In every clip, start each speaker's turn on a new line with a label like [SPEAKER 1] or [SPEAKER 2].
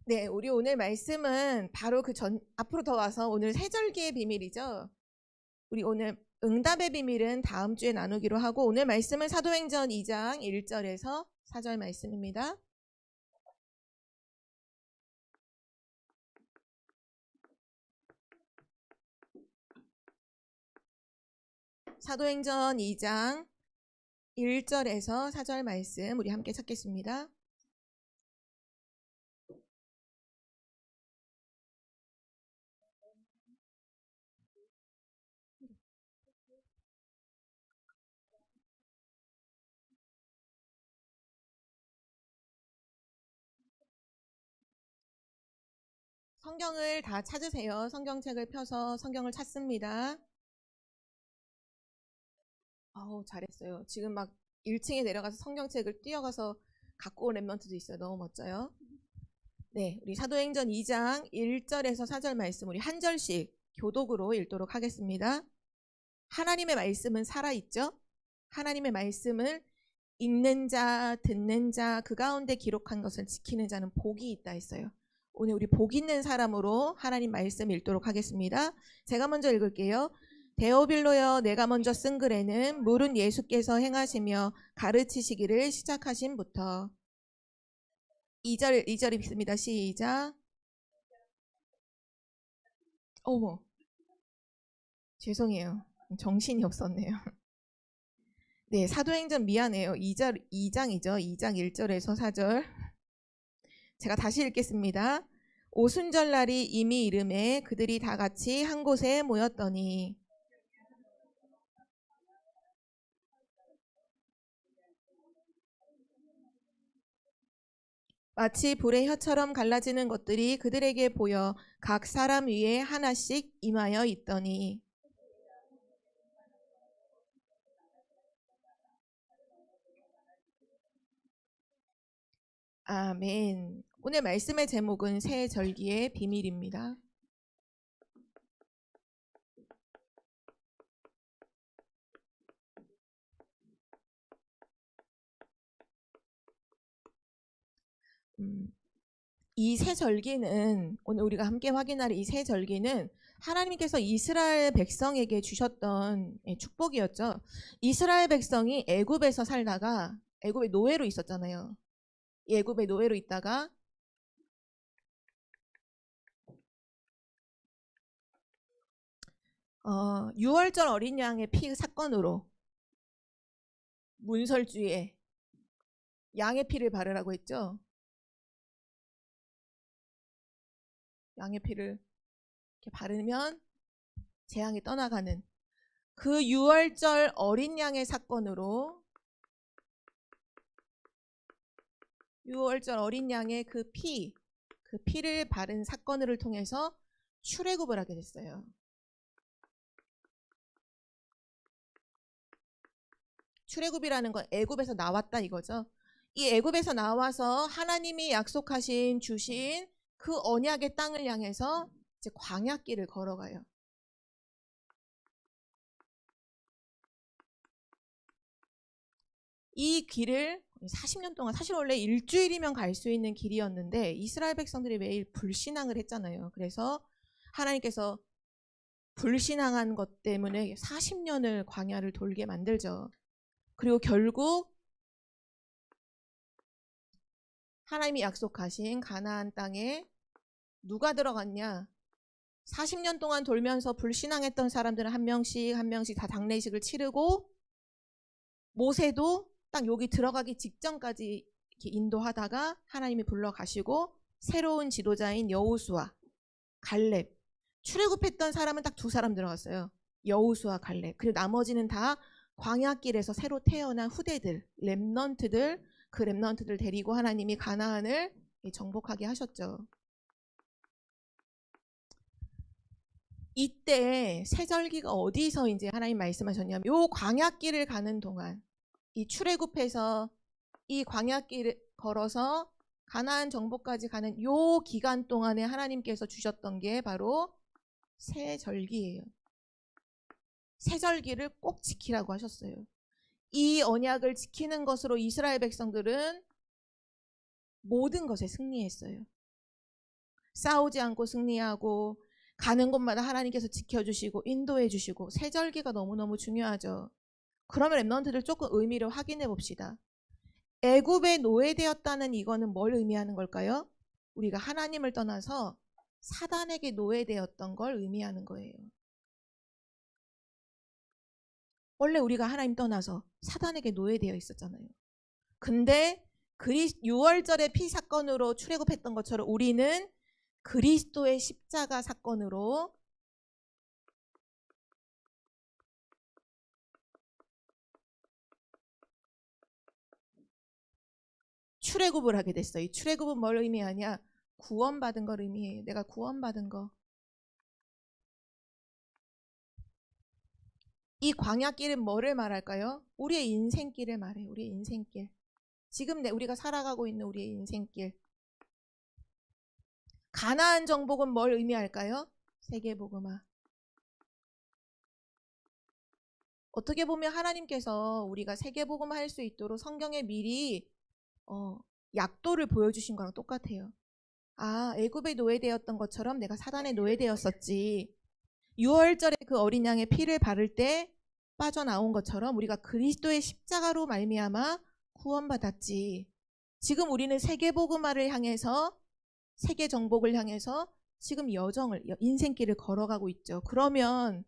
[SPEAKER 1] 네, 우리 오늘 말씀은 바로 앞으로 더 와서 오늘 세절기의 비밀이죠. 우리 오늘 응답의 비밀은 다음 주에 나누기로 하고 오늘 말씀은 사도행전 2장 1절에서 4절 말씀입니다. 사도행전 2장 1절에서 4절 말씀 우리 함께 찾겠습니다. 성경을 다 찾으세요. 성경책을 펴서 성경을 찾습니다. 잘했어요. 지금 막 1층에 내려가서 성경책을 뛰어가서 갖고 온 랩런트도 있어요. 너무 멋져요. 네, 우리 사도행전 2장 1절에서 4절 말씀 우리 한 절씩 교독으로 읽도록 하겠습니다. 하나님의 말씀은 살아있죠? 하나님의 말씀을 읽는 자, 듣는 자, 그 가운데 기록한 것을 지키는 자는 복이 있다 했어요. 오늘 우리 복 있는 사람으로 하나님 말씀 읽도록 하겠습니다. 제가 먼저 읽을게요. 데오빌로여, 내가 먼저 쓴 글에는 물은 예수께서 행하시며 가르치시기를 시작하신부터 2절 읽습니다. 시작. 어머, 죄송해요. 정신이 없었네요. 네, 사도행전 미안해요. 2장이죠. 2장 1절에서 4절. 제가 다시 읽겠습니다. 오순절 날이 이미 이름에 그들이 다 같이 한 곳에 모였더니 마치 불의 혀처럼 갈라지는 것들이 그들에게 보여 각 사람 위에 하나씩 임하여 있더니 아멘. 오늘 말씀의 제목은 새 절기의 비밀입니다. 이 새 절기는 오늘 우리가 함께 확인할 이 새 절기는 하나님께서 이스라엘 백성에게 주셨던 축복이었죠. 이스라엘 백성이 애굽에서 살다가 애굽의 노예로 있었잖아요. 애굽의 노예로 있다가 유월절 어린 양의 피 사건으로 문설주에 양의 피를 바르라고 했죠. 양의 피를 이렇게 바르면 재앙이 떠나가는 그 유월절 어린 양의 사건으로 유월절 어린 양의 그 피를 바른 사건을 통해서 출애굽을 하게 됐어요. 출애굽이라는 건 애굽에서 나왔다 이거죠. 이 애굽에서 나와서 하나님이 약속하신 주신 그 언약의 땅을 향해서 이제 광야길을 걸어가요. 이 길을 40년 동안 사실 원래 일주일이면 갈 수 있는 길이었는데 이스라엘 백성들이 매일 불신앙을 했잖아요. 그래서 하나님께서 불신앙한 것 때문에 40년을 광야를 돌게 만들죠. 그리고 결국 하나님이 약속하신 가나안 땅에 누가 들어갔냐? 40년 동안 돌면서 불신앙했던 사람들은 한 명씩 다 장례식을 치르고 모세도 딱 여기 들어가기 직전까지 이렇게 인도하다가 하나님이 불러가시고 새로운 지도자인 여호수아, 갈렙, 출애굽했던 사람은 딱 2사람 들어갔어요. 여호수아, 갈렙. 그리고 나머지는 다 광야길에서 새로 태어난 후대들, 렘넌트들, 그 렘넌트들 데리고 하나님이 가나안을 정복하게 하셨죠. 이때 새절기가 어디서 이제 하나님 말씀하셨냐면 요 광야길을 가는 동안 이 출애굽해서 이 광야길을 걸어서 가나안 정복까지 가는 요 기간 동안에 하나님께서 주셨던 게 바로 새절기예요. 새절기를 꼭 지키라고 하셨어요. 이 언약을 지키는 것으로 이스라엘 백성들은 모든 것에 승리했어요. 싸우지 않고 승리하고 가는 곳마다 하나님께서 지켜주시고 인도해 주시고 세절기가 너무너무 중요하죠. 그러면 렘넌트들 조금 의미를 확인해 봅시다. 애굽에 노예되었다는 이거는 뭘 의미하는 걸까요? 우리가 하나님을 떠나서 사단에게 노예되었던 걸 의미하는 거예요. 원래 우리가 하나님 떠나서 사단에게 노예되어 있었잖아요. 근데 6월절의 피 사건으로 출애굽했던 것처럼 우리는 그리스도의 십자가 사건으로 출애굽을 하게 됐어요. 이 출애굽은 뭘 의미하냐? 구원받은 걸 의미해요. 내가 구원받은 거. 이 광야길은 뭐를 말할까요? 우리의 인생길을 말해요. 우리의 인생길. 지금 우리가 살아가고 있는 우리의 인생길. 가나안 정복은 뭘 의미할까요? 세계복음화. 어떻게 보면 하나님께서 우리가 세계복음화 할 수 있도록 성경에 미리 약도를 보여주신 거랑 똑같아요. 아, 애굽에 노예되었던 것처럼 내가 사단에 노예되었었지. 6월절에 그 어린 양의 피를 바를 때 빠져나온 것처럼 우리가 그리스도의 십자가로 말미암아 구원받았지. 지금 우리는 세계복음화를 향해서 세계 정복을 향해서 지금 인생길을 걸어가고 있죠. 그러면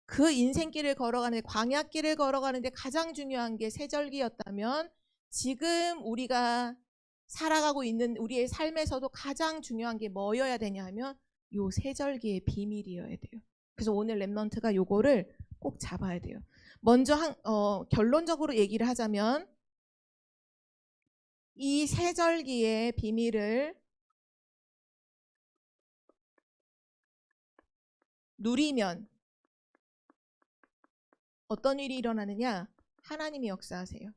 [SPEAKER 1] 그 인생길을 걸어가는데 광야길을 걸어가는데 가장 중요한 게 세절기였다면 지금 우리가 살아가고 있는 우리의 삶에서도 가장 중요한 게 뭐여야 되냐 하면 요 세절기의 비밀이어야 돼요. 그래서 오늘 렘넌트가 요거를 꼭 잡아야 돼요. 먼저 결론적으로 얘기를 하자면 이 세절기의 비밀을 누리면 어떤 일이 일어나느냐? 하나님이 역사하세요.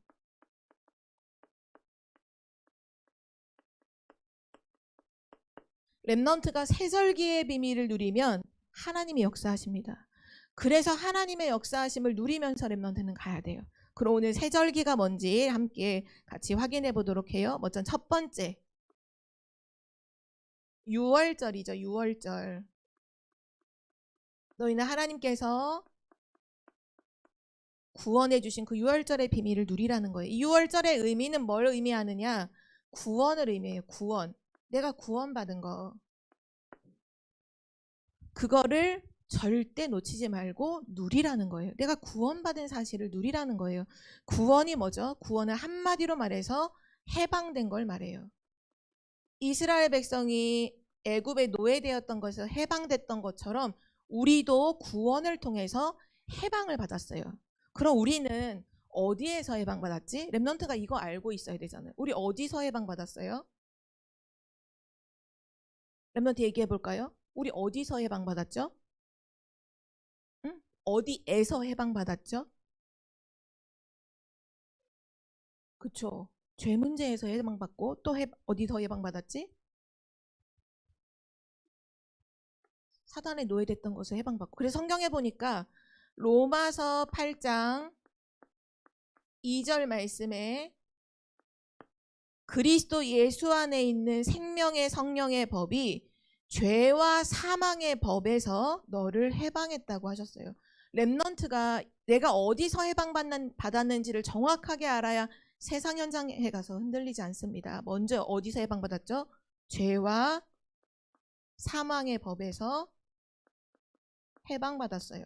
[SPEAKER 1] 렘넌트가 세절기의 비밀을 누리면 하나님이 역사하십니다. 그래서 하나님의 역사하심을 누리면서 렘넌트는 가야 돼요. 그럼 오늘 세절기가 뭔지 함께 같이 확인해 보도록 해요. 먼저 첫 번째 6월절이죠. 6월절. 너희는 하나님께서 구원해 주신 그 6월절의 비밀을 누리라는 거예요. 이 6월절의 의미는 뭘 의미하느냐? 구원을 의미해요. 구원. 내가 구원받은 거. 그거를 절대 놓치지 말고 누리라는 거예요. 내가 구원받은 사실을 누리라는 거예요. 구원이 뭐죠? 구원은 한마디로 말해서 해방된 걸 말해요. 이스라엘 백성이 애굽에 노예되었던 것에서 해방됐던 것처럼 우리도 구원을 통해서 해방을 받았어요. 그럼 우리는 어디에서 해방받았지? 렘넌트가 이거 알고 있어야 되잖아요. 우리 어디서 해방받았어요? 렘넌트 얘기해 볼까요? 우리 어디서 해방받았죠? 응? 어디에서 해방받았죠? 그쵸. 죄 문제에서 해방받고 또 어디서 해방받았지? 사단에 노예됐던 것을 해방받고. 그래서 성경에 보니까 로마서 8장 2절 말씀에 그리스도 예수 안에 있는 생명의 성령의 법이 죄와 사망의 법에서 너를 해방했다고 하셨어요. 렘넌트가 내가 어디서 해방받았는지를 정확하게 알아야 세상 현장에 가서 흔들리지 않습니다. 먼저 어디서 해방받았죠? 죄와 사망의 법에서 해방받았어요.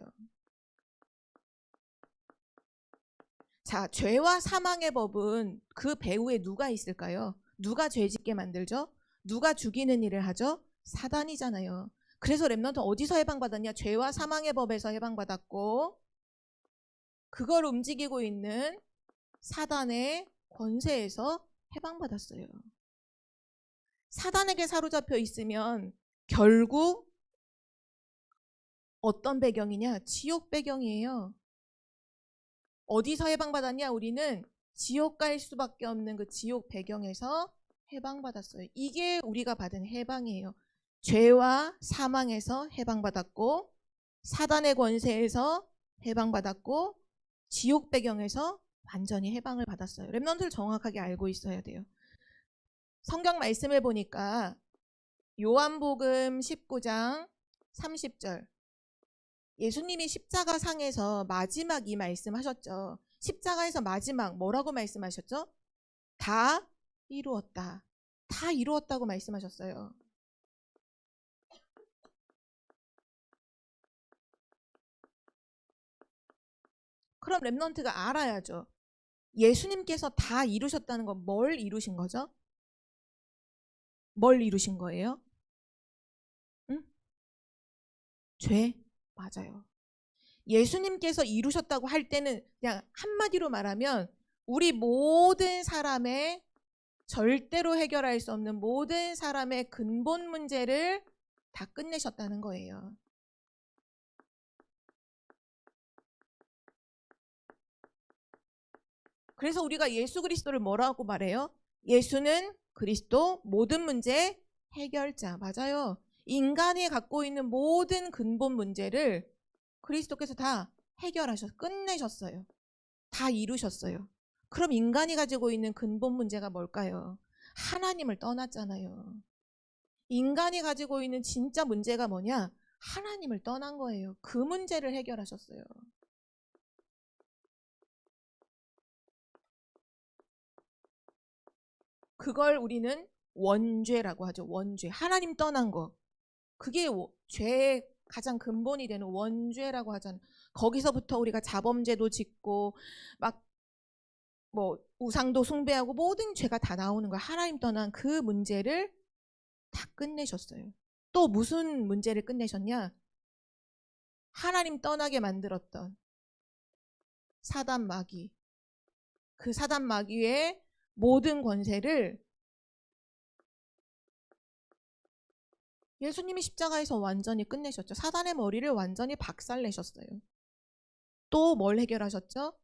[SPEAKER 1] 자, 죄와 사망의 법은 그 배후에 누가 있을까요? 누가 죄 짓게 만들죠? 누가 죽이는 일을 하죠? 사단이잖아요. 그래서 렘넌트 어디서 해방받았냐? 죄와 사망의 법에서 해방받았고 그걸 움직이고 있는 사단의 권세에서 해방받았어요. 사단에게 사로잡혀 있으면 결국 어떤 배경이냐? 지옥 배경이에요. 어디서 해방받았냐? 우리는 지옥 갈 수밖에 없는 그 지옥 배경에서 해방받았어요. 이게 우리가 받은 해방이에요. 죄와 사망에서 해방받았고 사단의 권세에서 해방받았고 지옥 배경에서 완전히 해방을 받았어요. 렘넌트를 정확하게 알고 있어야 돼요. 성경 말씀을 보니까 요한복음 19장 30절. 예수님이 십자가 상에서 마지막 이 말씀하셨죠. 십자가에서 마지막 뭐라고 말씀하셨죠? 다 이루었다. 다 이루었다고 말씀하셨어요. 그럼 랩넌트가 알아야죠. 예수님께서 다 이루셨다는 건 뭘 이루신 거죠? 뭘 이루신 거예요? 응? 죄? 맞아요. 예수님께서 이루셨다고 할 때는 그냥 한마디로 말하면 우리 모든 사람의 절대로 해결할 수 없는 모든 사람의 근본 문제를 다 끝내셨다는 거예요. 그래서 우리가 예수 그리스도를 뭐라고 말해요? 예수는 그리스도 모든 문제 해결자. 맞아요. 인간이 갖고 있는 모든 근본 문제를 그리스도께서 다 끝내셨어요. 다 이루셨어요. 그럼 인간이 가지고 있는 근본 문제가 뭘까요? 하나님을 떠났잖아요. 인간이 가지고 있는 진짜 문제가 뭐냐? 하나님을 떠난 거예요. 그 문제를 해결하셨어요. 그걸 우리는 원죄라고 하죠. 원죄. 하나님 떠난 거. 그게 죄의 가장 근본이 되는 원죄라고 하잖아요. 거기서부터 우리가 자범죄도 짓고 막 뭐 우상도 숭배하고 모든 죄가 다 나오는 거예요. 하나님 떠난 그 문제를 다 끝내셨어요. 또 무슨 문제를 끝내셨냐? 하나님 떠나게 만들었던 사단 마귀. 그 사단 마귀의 모든 권세를 예수님이 십자가에서 완전히 끝내셨죠. 사단의 머리를 완전히 박살내셨어요. 또 뭘 해결하셨죠?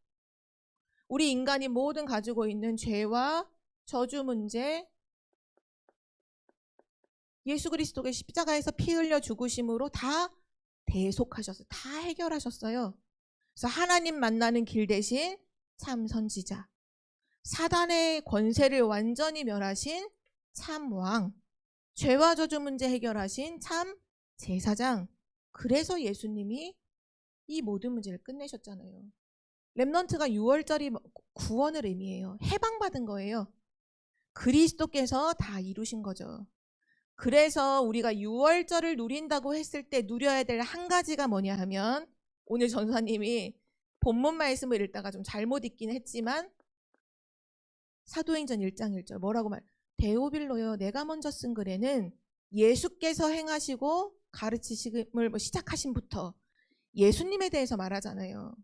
[SPEAKER 1] 우리 인간이 모든 가지고 있는 죄와 저주 문제, 예수 그리스도의 십자가에서 피 흘려 죽으심으로 다 대속하셨어요. 다 해결하셨어요. 그래서 하나님 만나는 길 대신 참 선지자, 사단의 권세를 완전히 멸하신 참 왕, 죄와 저주 문제 해결하신 참 제사장. 그래서 예수님이 이 모든 문제를 끝내셨잖아요. 렘넌트가 6월절이 구원을 의미해요. 해방받은 거예요. 그리스도께서 다 이루신 거죠. 그래서 우리가 6월절을 누린다고 했을 때 누려야 될 한 가지가 뭐냐 하면, 오늘 전사님이 본문 말씀을 읽다가 좀 잘못 읽긴 했지만 사도행전 1장 1절 뭐라고 데오빌로여, 내가 먼저 쓴 글에는 예수께서 행하시고 가르치심을 시작하신부터 예수님에 대해서 말하잖아요.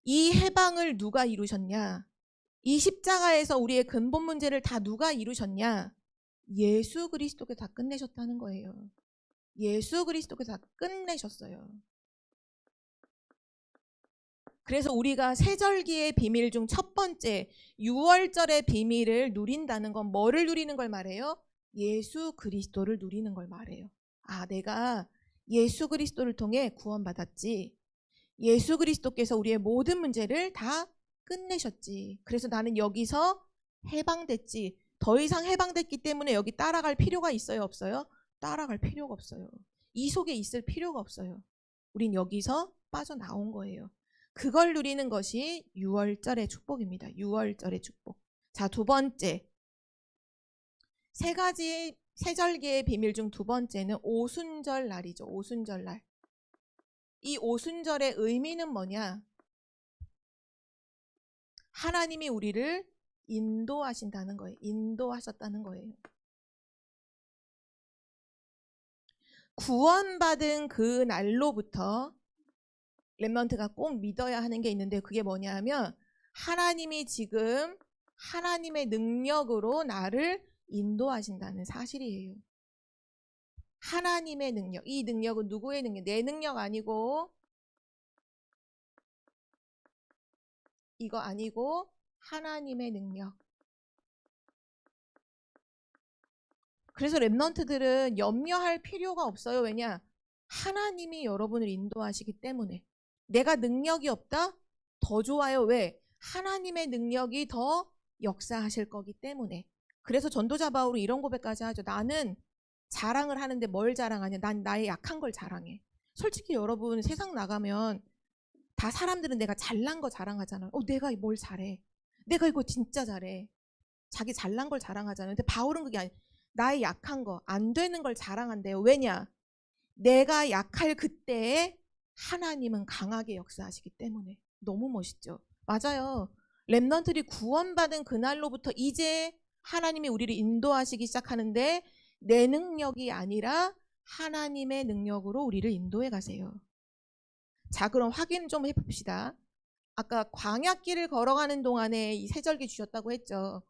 [SPEAKER 1] 이 해방을 누가 이루셨냐? 이 십자가에서 우리의 근본 문제를 다 누가 이루셨냐? 예수 그리스도께서 다 끝내셨다는 거예요. 예수 그리스도께서 다 끝내셨어요. 그래서 우리가 세절기의 비밀 중 첫 번째 6월절의 비밀을 누린다는 건 뭐를 누리는 걸 말해요? 예수 그리스도를 누리는 걸 말해요. 아, 내가 예수 그리스도를 통해 구원받았지. 예수 그리스도께서 우리의 모든 문제를 다 끝내셨지. 그래서 나는 여기서 해방됐지. 더 이상 해방됐기 때문에 여기 따라갈 필요가 있어요, 없어요? 따라갈 필요가 없어요. 이 속에 있을 필요가 없어요. 우린 여기서 빠져나온 거예요. 그걸 누리는 것이 6월절의 축복입니다. 6월절의 축복. 자, 두 번째. 세 가지 세절기의 비밀 중 두 번째는 오순절 날이죠. 오순절 날. 이 오순절의 의미는 뭐냐? 하나님이 우리를 인도하신다는 거예요. 인도하셨다는 거예요. 구원받은 그 날로부터 렘넌트가 꼭 믿어야 하는 게 있는데, 그게 뭐냐 하면 하나님이 지금 하나님의 능력으로 나를 인도하신다는 사실이에요. 하나님의 능력. 이 능력은 누구의 능력? 내 능력 아니고, 이거 아니고 하나님의 능력. 그래서 렘넌트들은 염려할 필요가 없어요. 왜냐? 하나님이 여러분을 인도하시기 때문에. 내가 능력이 없다? 더 좋아요. 왜? 하나님의 능력이 더 역사하실 거기 때문에. 그래서 전도자 바울은 이런 고백까지 하죠. 나는 자랑을 하는데 뭘 자랑하냐? 난 나의 약한 걸 자랑해. 솔직히 여러분 세상 나가면 다 사람들은 내가 잘난 거 자랑하잖아요. 내가 뭘 잘해. 내가 이거 진짜 잘해. 자기 잘난 걸 자랑하잖아요. 근데 바울은 그게 아니, 나의 약한 거, 안 되는 걸 자랑한대요. 왜냐? 내가 약할 그때에 하나님은 강하게 역사하시기 때문에. 너무 멋있죠? 맞아요. 렘넌트들이 구원받은 그날로부터 이제 하나님이 우리를 인도하시기 시작하는데 내 능력이 아니라 하나님의 능력으로 우리를 인도해 가세요. 자, 그럼 확인 좀 해봅시다. 아까 광야길을 걸어가는 동안에 이 세절기 주셨다고 했죠.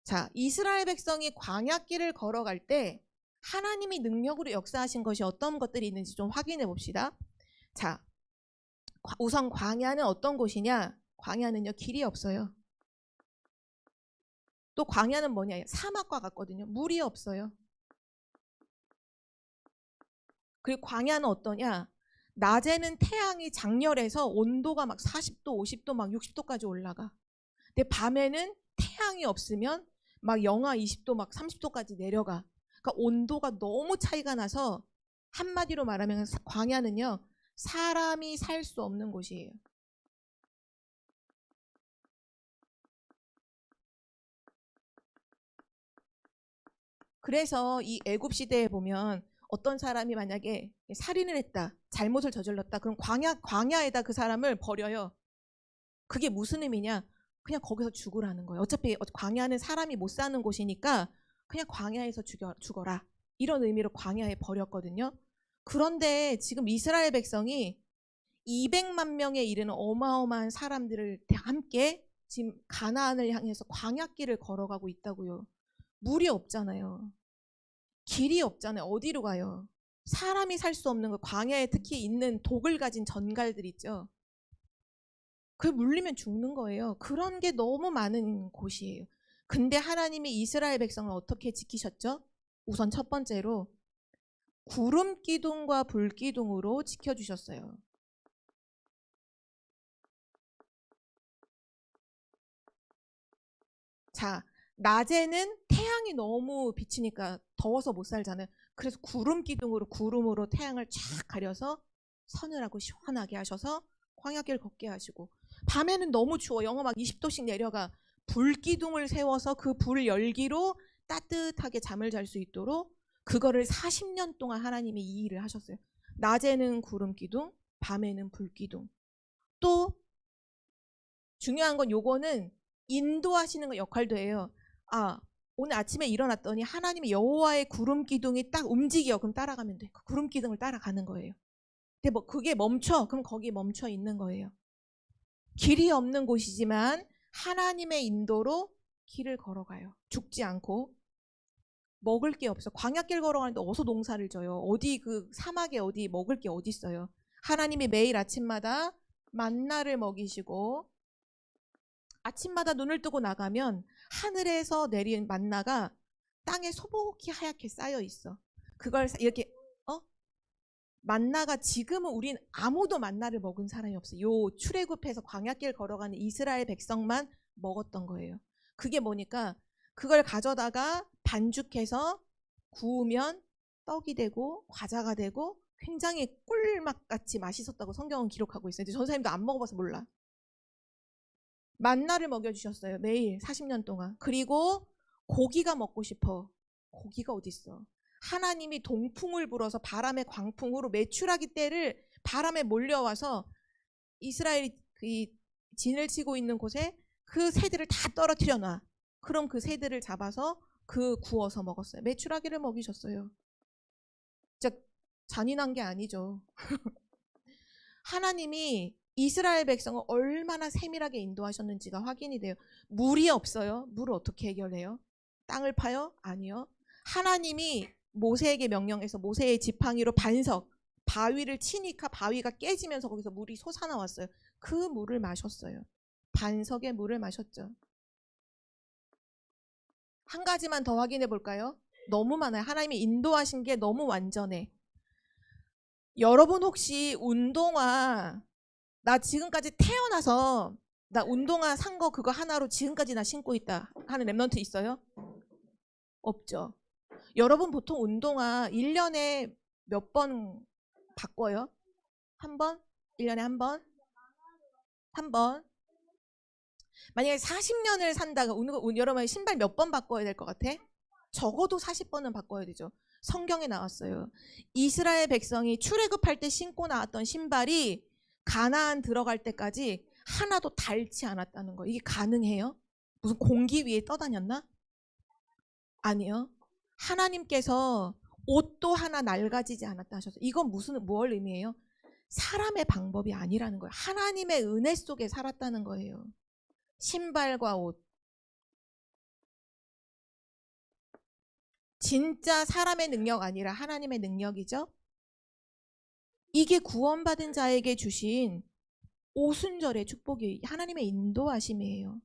[SPEAKER 1] 자, 이스라엘 백성이 광야길을 걸어갈 때 하나님이 능력으로 역사하신 것이 어떤 것들이 있는지 좀 확인해 봅시다. 자, 우선 광야는 어떤 곳이냐? 광야는요, 길이 없어요. 또 광야는 뭐냐? 사막과 같거든요. 물이 없어요. 그리고 광야는 어떠냐? 낮에는 태양이 장렬해서 온도가 막 40도, 50도, 막 60도까지 올라가. 근데 밤에는 태양이 없으면 막 영하 20도, 막 30도까지 내려가. 그러니까 온도가 너무 차이가 나서 한마디로 말하면 광야는요, 사람이 살 수 없는 곳이에요. 그래서 이 애굽 시대에 보면 어떤 사람이 만약에 살인을 했다, 잘못을 저질렀다, 그럼 광야에다 그 사람을 버려요. 그게 무슨 의미냐? 그냥 거기서 죽으라는 거예요. 어차피 광야는 사람이 못 사는 곳이니까 그냥 광야에서 죽어라. 이런 의미로 광야에 버렸거든요. 그런데 지금 이스라엘 백성이 200만 명에 이르는 어마어마한 사람들을 함께 지금 가나안을 향해서 광야길을 걸어가고 있다고요. 물이 없잖아요. 길이 없잖아요. 어디로 가요? 사람이 살 수 없는 거, 광야에 특히 있는 독을 가진 전갈들 있죠. 그게 물리면 죽는 거예요. 그런 게 너무 많은 곳이에요. 근데 하나님이 이스라엘 백성을 어떻게 지키셨죠? 우선 첫 번째로 구름 기둥과 불 기둥으로 지켜주셨어요. 자, 낮에는 태양이 너무 비치니까 더워서 못 살잖아요. 그래서 구름 구름으로 태양을 쫙 가려서 서늘하고 시원하게 하셔서 광야길 걷게 하시고, 밤에는 너무 추워 영하 막 20도씩 내려가. 불기둥을 세워서 그 불 열기로 따뜻하게 잠을 잘 수 있도록 그거를 40년 동안 하나님이 이 일을 하셨어요. 낮에는 구름 기둥, 밤에는 불 기둥. 또 중요한 건 요거는 인도하시는 거 역할도 해요. 오늘 아침에 일어났더니 하나님의 여호와의 구름 기둥이 딱 움직여. 그럼 따라가면 돼. 그 구름 기둥을 따라가는 거예요. 근데 뭐 그게 멈춰. 그럼 거기 멈춰 있는 거예요. 길이 없는 곳이지만 하나님의 인도로 길을 걸어가요. 죽지 않고. 먹을 게 없어. 광야길 걸어가는데 어디서 농사를 져요? 어디 그 사막에 어디 먹을 게 어디 있어요? 하나님이 매일 아침마다 만나를 먹이시고, 아침마다 눈을 뜨고 나가면 하늘에서 내린 만나가 땅에 소복히 하얗게 쌓여 있어. 그걸 이렇게 만나가, 지금은 우린 아무도 만나를 먹은 사람이 없어요. 요 출애굽해서 광야길 걸어가는 이스라엘 백성만 먹었던 거예요. 그게 뭐니까 그걸 가져다가 반죽해서 구우면 떡이 되고 과자가 되고 굉장히 꿀맛같이 맛있었다고 성경은 기록하고 있어요. 근데 전사님도 안 먹어봐서 몰라. 만나를 먹여주셨어요. 매일 40년 동안. 그리고 고기가 먹고 싶어. 고기가 어딨어. 하나님이 동풍을 불어서 바람의 광풍으로 메추라기 떼를 바람에 몰려와서 이스라엘이 그 진을 치고 있는 곳에 그 새들을 다 떨어뜨려 놔. 그럼 그 새들을 잡아서 그 구워서 먹었어요. 메추라기를 먹이셨어요. 진짜 잔인한 게 아니죠. 하나님이 이스라엘 백성을 얼마나 세밀하게 인도하셨는지가 확인이 돼요. 물이 없어요. 물을 어떻게 해결해요? 땅을 파요? 아니요. 하나님이 모세에게 명령해서 모세의 지팡이로 반석, 바위를 치니까 바위가 깨지면서 거기서 물이 솟아나왔어요. 그 물을 마셨어요. 반석의 물을 마셨죠. 한 가지만 더 확인해 볼까요? 너무 많아요. 하나님이 인도하신 게 너무 완전해. 여러분 혹시 운동화, 나 지금까지 태어나서 나 운동화 산 거 그거 하나로 지금까지 나 신고 있다 하는 랩런트 있어요? 없죠. 여러분 보통 운동화 1년에 몇 번 바꿔요? 한 번? 1년에 한 번? 한 번? 만약에 40년을 산다가 여러분 신발 몇 번 바꿔야 될 것 같아? 적어도 40번은 바꿔야 되죠. 성경에 나왔어요. 이스라엘 백성이 출애굽할 때 신고 나왔던 신발이 가나안 들어갈 때까지 하나도 닳지 않았다는 거예요. 이게 가능해요? 무슨 공기 위에 떠다녔나? 아니요. 하나님께서 옷도 하나 낡아지지 않았다 하셔서 이건 뭘 의미해요? 사람의 방법이 아니라는 거예요. 하나님의 은혜 속에 살았다는 거예요. 신발과 옷. 진짜 사람의 능력 아니라 하나님의 능력이죠. 이게 구원받은 자에게 주신 오순절의 축복이 하나님의 인도하심이에요.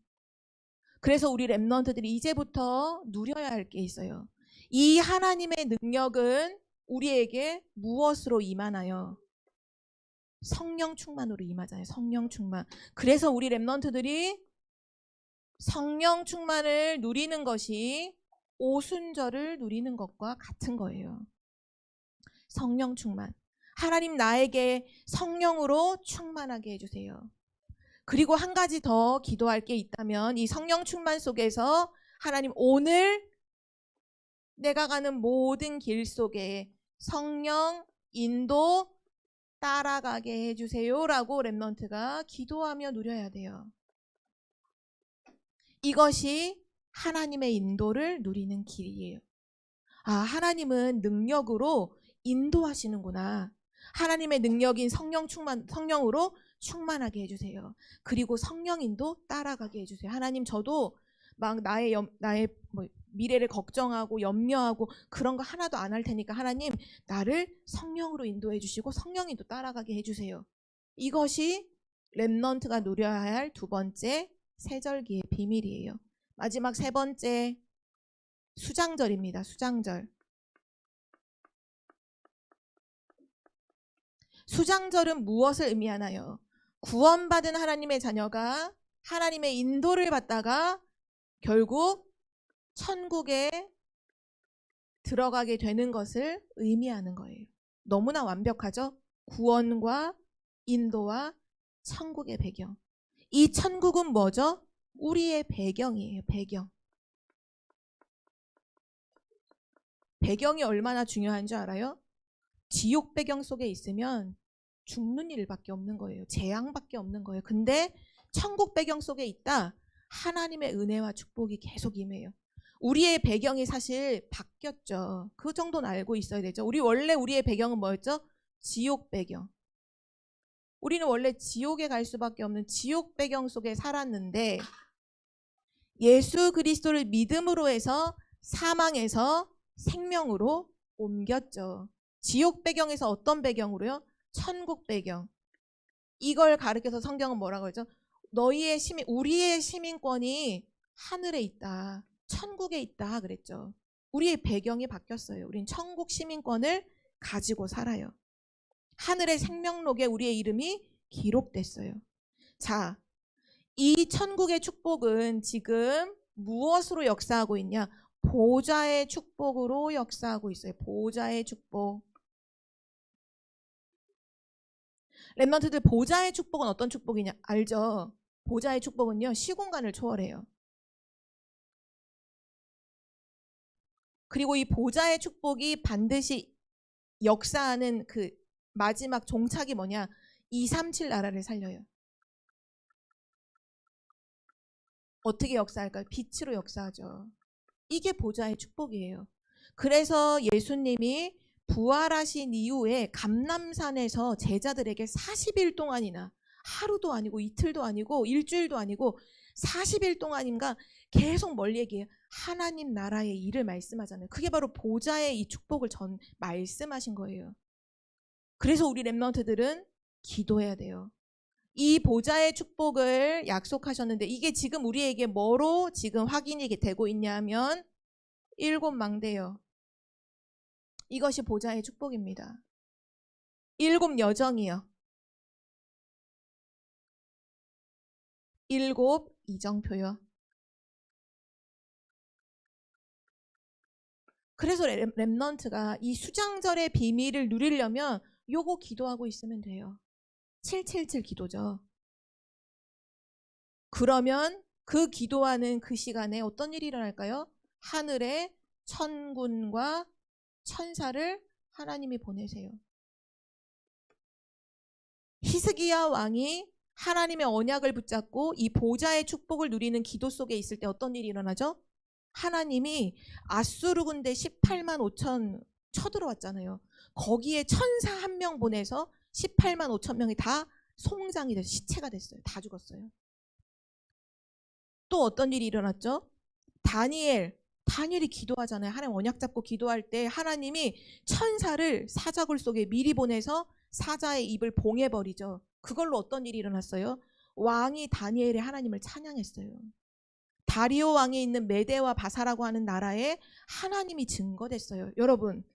[SPEAKER 1] 그래서 우리 렘넌트들이 이제부터 누려야 할 게 있어요. 이 하나님의 능력은 우리에게 무엇으로 임하나요? 성령 충만으로 임하잖아요. 성령 충만. 그래서 우리 렘넌트들이 성령 충만을 누리는 것이 오순절을 누리는 것과 같은 거예요. 성령 충만. 하나님 나에게 성령으로 충만하게 해주세요. 그리고 한 가지 더 기도할 게 있다면 이 성령 충만 속에서 하나님 오늘 내가 가는 모든 길 속에 성령 인도 따라가게 해주세요 라고 렘넌트가 기도하며 누려야 돼요. 이것이 하나님의 인도를 누리는 길이에요. 아, 하나님은 능력으로 인도하시는구나. 하나님의 능력인 성령으로 충만하게 해주세요. 그리고 성령인도 따라가게 해주세요. 하나님 저도 막 나의 미래를 걱정하고 염려하고 그런 거 하나도 안 할 테니까 하나님 나를 성령으로 인도해 주시고 성령인도 따라가게 해주세요. 이것이 렘넌트가 누려야 할 두 번째 세절기의 비밀이에요. 마지막 세 번째 수장절입니다. 수장절. 수장절은 무엇을 의미하나요? 구원받은 하나님의 자녀가 하나님의 인도를 받다가 결국 천국에 들어가게 되는 것을 의미하는 거예요. 너무나 완벽하죠? 구원과 인도와 천국의 배경. 이 천국은 뭐죠? 우리의 배경이에요. 배경. 배경이 얼마나 중요한 줄 알아요? 지옥 배경 속에 있으면 죽는 일밖에 없는 거예요. 재앙밖에 없는 거예요. 근데 천국 배경 속에 있다. 하나님의 은혜와 축복이 계속 임해요. 우리의 배경이 사실 바뀌었죠. 그 정도는 알고 있어야 되죠. 우리의 배경은 뭐였죠? 지옥 배경. 우리는 원래 지옥에 갈 수밖에 없는 지옥 배경 속에 살았는데 예수 그리스도를 믿음으로 해서 사망에서 생명으로 옮겼죠. 지옥 배경에서 어떤 배경으로요? 천국 배경. 이걸 가르쳐서 성경은 뭐라고 하죠? 우리의 시민권이 하늘에 있다. 천국에 있다 그랬죠. 우리의 배경이 바뀌었어요. 우린 천국 시민권을 가지고 살아요. 하늘의 생명록에 우리의 이름이 기록됐어요. 자, 이 천국의 축복은 지금 무엇으로 역사하고 있냐? 보좌의 축복으로 역사하고 있어요. 보좌의 축복. 렘넌트들 보좌의 축복은 어떤 축복이냐? 알죠? 보좌의 축복은요. 시공간을 초월해요. 그리고 이 보좌의 축복이 반드시 역사하는 그 마지막 종착이 뭐냐? 237 나라를 살려요. 어떻게 역사할까요? 빛으로 역사하죠. 이게 보좌의 축복이에요. 그래서 예수님이 부활하신 이후에 감람산에서 제자들에게 40일 동안이나 하루도 아니고 이틀도 아니고 일주일도 아니고 40일 동안인가 계속 뭘 얘기해요? 하나님 나라의 일을 말씀하잖아요. 그게 바로 보좌의 이 축복을 말씀하신 거예요. 그래서 우리 렘넌트들은 기도해야 돼요. 이 보좌의 축복을 약속하셨는데 이게 지금 우리에게 뭐로 지금 확인이 되고 있냐면 7 망대요. 이것이 보좌의 축복입니다. 7 여정이요. 7 이정표요. 그래서 렘넌트가 이 수장절의 비밀을 누리려면 요거 기도하고 있으면 돼요. 777 기도죠. 그러면 그 기도하는 그 시간에 어떤 일이 일어날까요? 하늘에 천군과 천사를 하나님이 보내세요. 히스기야 왕이 하나님의 언약을 붙잡고 이 보좌의 축복을 누리는 기도 속에 있을 때 어떤 일이 일어나죠? 하나님이 아수르 군대 18만 5천 쳐들어왔잖아요. 거기에 천사 한 명 보내서 18만 5천 명이 다 송장이 돼서 시체가 됐어요. 다 죽었어요. 또 어떤 일이 일어났죠? 다니엘이 기도하잖아요. 하나님 언약 잡고 기도할 때 하나님이 천사를 사자굴 속에 미리 보내서 사자의 입을 봉해버리죠. 그걸로 어떤 일이 일어났어요? 왕이 다니엘의 하나님을 찬양했어요. 다리오 왕이 있는 메대와 바사라고 하는 나라에 하나님이 증거됐어요. 여러분,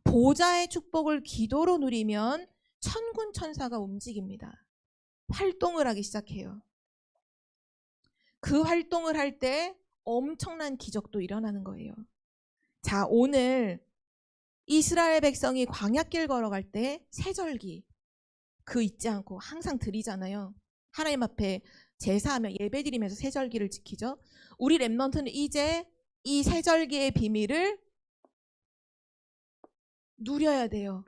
[SPEAKER 1] 보좌의 축복을 기도로 누리면 천군 천사가 움직입니다. 활동을 하기 시작해요. 그 활동을 할 때 엄청난 기적도 일어나는 거예요. 자, 오늘 이스라엘 백성이 광야길 걸어갈 때 세절기 그 잊지 않고 항상 드리잖아요. 하나님 앞에 제사하며 예배드리면서 세절기를 지키죠. 우리 렘넌트는 이제 이 세절기의 비밀을 누려야 돼요.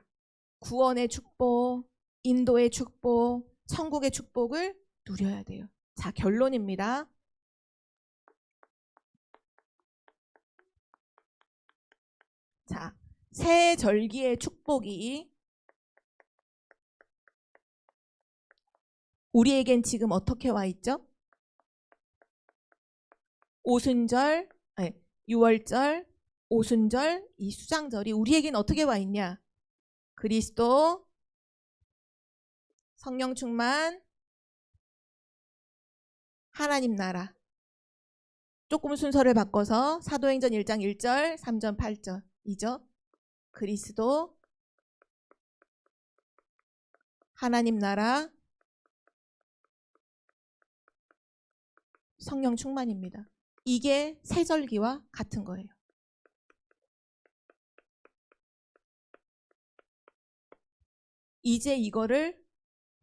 [SPEAKER 1] 구원의 축복, 인도의 축복, 천국의 축복을 누려야 돼요. 자, 결론입니다. 자, 새 절기의 축복이 우리에겐 지금 어떻게 와 있죠? 오순절, 6월절, 오순절, 이 수장절이 우리에겐 어떻게 와 있냐? 그리스도, 성령 충만, 하나님 나라. 조금 순서를 바꿔서 사도행전 1장 1절, 3절, 8절 이죠. 그리스도, 하나님 나라, 성령 충만입니다. 이게 세절기와 같은 거예요. 이제 이거를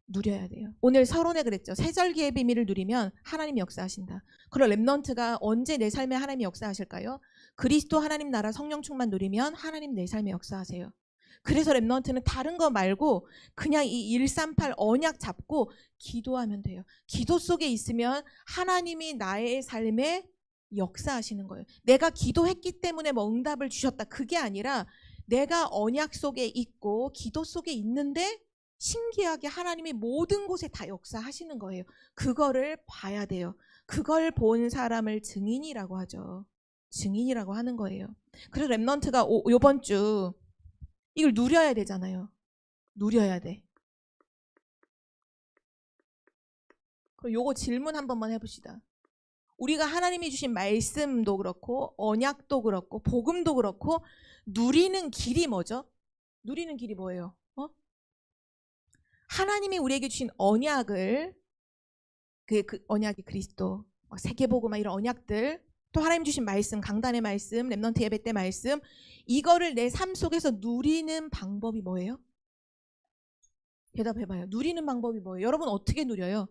[SPEAKER 1] 누려야 돼요. 오늘 서론에 그랬죠. 세절기의 비밀을 누리면 하나님이 역사하신다. 그럼 렘넌트가 언제 내 삶에 하나님이 역사하실까요? 그리스도 하나님 나라 성령 충만 누리면 하나님 내 삶에 역사하세요. 그래서 렘넌트는 다른 거 말고 그냥 이 138 언약 잡고 기도하면 돼요. 기도 속에 있으면 하나님이 나의 삶에 역사하시는 거예요. 내가 기도했기 때문에 뭐 응답을 주셨다. 그게 아니라 내가 언약 속에 있고 기도 속에 있는데 신기하게 하나님이 모든 곳에 다 역사하시는 거예요. 그거를 봐야 돼요. 그걸 본 사람을 증인이라고 하죠. 증인이라고 하는 거예요. 그래서 렘넌트가 요번 주 이걸 누려야 되잖아요. 누려야 돼. 그럼 요거 질문 한 번만 해봅시다. 우리가 하나님이 주신 말씀도 그렇고 언약도 그렇고 복음도 그렇고 누리는 길이 뭐죠? 누리는 길이 뭐예요? 하나님이 우리에게 주신 언약을 그 언약이 그리스도, 세계복음 이런 언약들, 또 하나님 주신 말씀, 강단의 말씀, 렘넌트 예배 때 말씀, 이거를 내 삶 속에서 누리는 방법이 뭐예요? 대답해봐요. 누리는 방법이 뭐예요? 여러분 어떻게 누려요?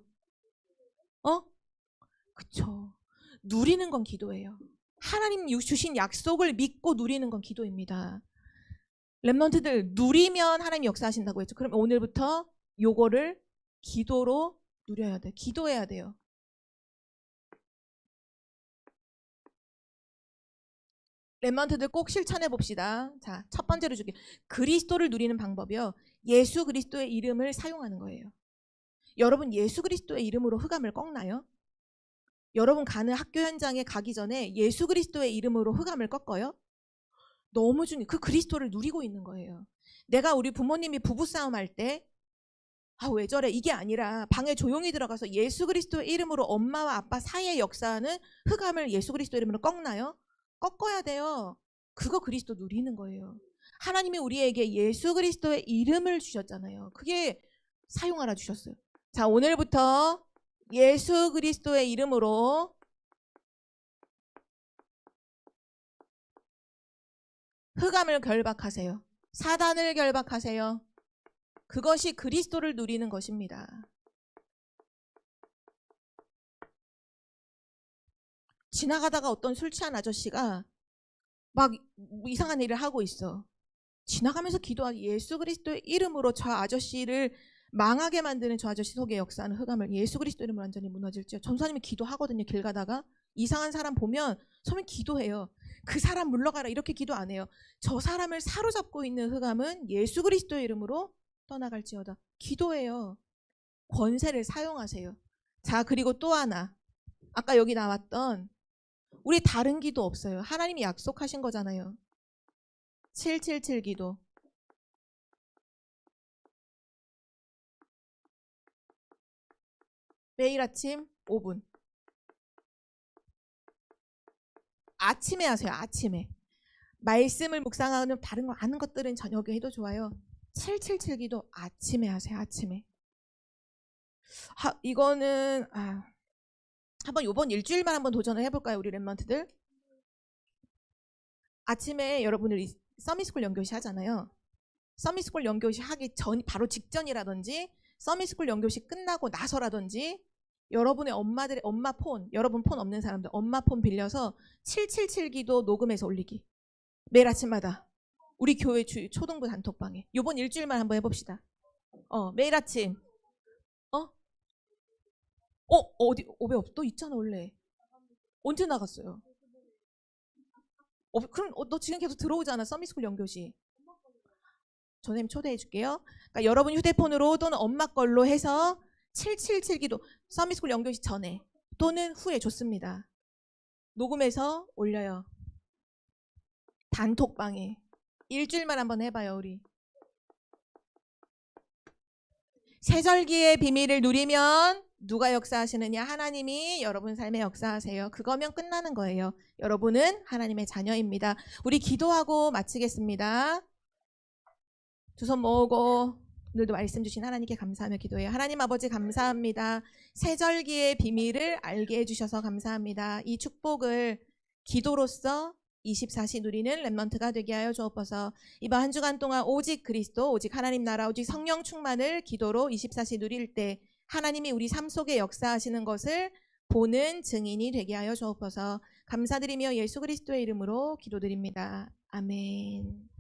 [SPEAKER 1] 그쵸. 누리는 건 기도예요. 하나님 주신 약속을 믿고 누리는 건 기도입니다. 렘넌트들 누리면 하나님 역사하신다고 했죠. 그럼 오늘부터 요거를 기도로 누려야 돼. 기도해야 돼요. 렘넌트들 꼭 실천해 봅시다. 자, 첫 번째로 주기. 그리스도를 누리는 방법이요. 예수 그리스도의 이름을 사용하는 거예요. 여러분 예수 그리스도의 이름으로 흑암을 꺾나요? 여러분 가는 학교 현장에 가기 전에 예수 그리스도의 이름으로 흑암을 꺾어요? 너무 중요해요. 그 그리스도를 누리고 있는 거예요. 내가 우리 부모님이 부부싸움 할 때 왜 저래? 이게 아니라 방에 조용히 들어가서 예수 그리스도의 이름으로 엄마와 아빠 사이에 역사하는 흑암을 예수 그리스도 이름으로 꺾나요? 꺾어야 돼요. 그거 그리스도 누리는 거예요. 하나님이 우리에게 예수 그리스도의 이름을 주셨잖아요. 그게 사용하라 주셨어요. 자, 오늘부터 예수 그리스도의 이름으로 흑암을 결박하세요. 사단을 결박하세요. 그것이 그리스도를 누리는 것입니다. 지나가다가 어떤 술 취한 아저씨가 막 이상한 일을 하고 있어. 지나가면서 기도하기, 예수 그리스도의 이름으로 저 아저씨를 망하게 만드는 저 아저씨 속에 역사하는 흑암을 예수 그리스도 이름으로 완전히 무너질지어. 전사님이 기도하거든요. 길 가다가 이상한 사람 보면 서면 기도해요. 그 사람 물러가라 이렇게 기도 안 해요. 저 사람을 사로잡고 있는 흑암은 예수 그리스도의 이름으로 떠나갈지어다. 기도해요. 권세를 사용하세요. 자, 그리고 또 하나, 아까 여기 나왔던 우리 다른 기도 없어요. 하나님이 약속하신 거잖아요. 777 기도. 매일 아침 5분. 아침에 하세요. 아침에. 말씀을 묵상하는 다른 거 아는 것들은 저녁에 해도 좋아요. 777 기도 아침에 하세요. 아침에. 이거는 한번 요번 일주일만 한번 도전을 해볼까요? 우리 랩런트들. 아침에 여러분들 서밋스쿨 연교시 하잖아요. 서밋스쿨 연교시 하기 전 바로 직전이라든지 서밋스쿨 연교시 끝나고 나서라든지 여러분의 엄마 폰, 여러분 폰 없는 사람들 엄마 폰 빌려서 777 기도 녹음해서 올리기. 매일 아침마다 우리 교회 초등부 단톡방에. 요번 일주일만 한번 해봅시다. 매일 아침. 어디 왜 없어? 있잖아 원래. 언제 나갔어요? 그럼 너 지금 계속 들어오잖아. 서밋스쿨 연교시. 선생님 초대해 줄게요. 그러니까 여러분 휴대폰으로 또는 엄마 걸로 해서 777 기도 서밋스쿨 연교시 전에 또는 후에 좋습니다. 녹음해서 올려요. 단톡방에. 일주일만 한번 해봐요. 우리. 세절기의 비밀을 누리면 누가 역사하시느냐? 하나님이 여러분 삶에 역사하세요. 그거면 끝나는 거예요. 여러분은 하나님의 자녀입니다. 우리 기도하고 마치겠습니다. 두 손 모으고 오늘도 말씀 주신 하나님께 감사하며 기도해요. 하나님 아버지 감사합니다. 세절기의 비밀을 알게 해주셔서 감사합니다. 이 축복을 기도로서 24시 누리는 랩런트가 되게 하여 주옵소서. 이번 한 주간 동안 오직 그리스도, 오직 하나님 나라, 오직 성령 충만을 기도로 24시 누릴 때 하나님이 우리 삶 속에 역사하시는 것을 보는 증인이 되게 하여 주옵소서. 감사드리며 예수 그리스도의 이름으로 기도드립니다. 아멘.